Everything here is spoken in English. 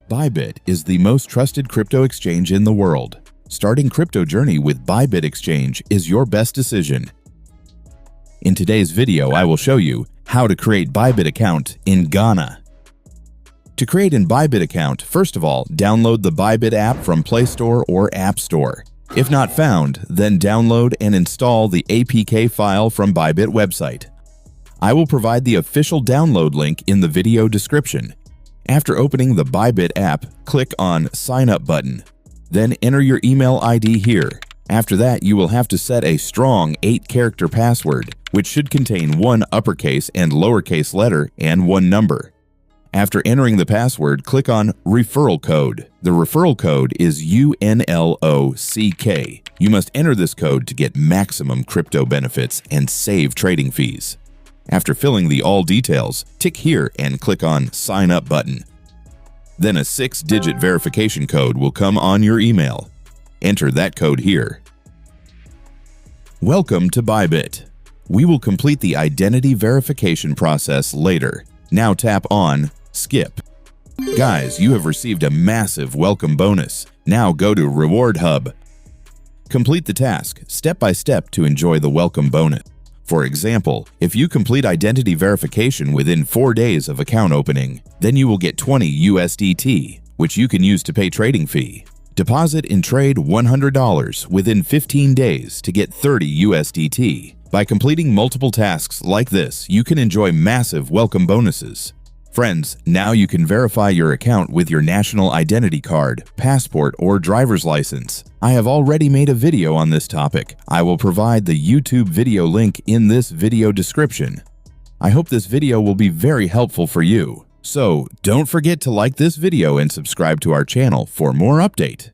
Bybit is the most trusted crypto exchange in the world. Starting crypto journey with Bybit Exchange is your best decision. In today's video, I will show you how to create Bybit account in Ghana. To create an Bybit account, first of all, download the Bybit app from Play Store or App Store. If not found, then download and install the APK file from Bybit website. I will provide the official download link in the video description. After opening the Bybit app, click on Sign Up button. Then enter your email ID here. After that, you will have to set a strong 8-character password, which should contain one uppercase and lowercase letter and one number. After entering the password, click on Referral Code. The referral code is UNLOCK. You must enter this code to get maximum crypto benefits and save trading fees. After filling the all details, tick here and click on Sign Up button. Then a 6-digit verification code will come on your email. Enter that code here. Welcome to Bybit. We will complete the identity verification process later. Now tap on Skip. Guys, you have received a massive welcome bonus. Now go to Reward Hub. Complete the task step by step to enjoy the welcome bonus. For example, if you complete identity verification within 4 days of account opening, then you will get 20 USDT, which you can use to pay trading fee. Deposit and trade $100 within 15 days to get 30 USDT. By completing multiple tasks like this, you can enjoy massive welcome bonuses. Friends, now you can verify your account with your national identity card, passport, or driver's license. I have already made a video on this topic. I will provide the YouTube video link in this video description. I hope this video will be very helpful for you. So, don't forget to like this video and subscribe to our channel for more update.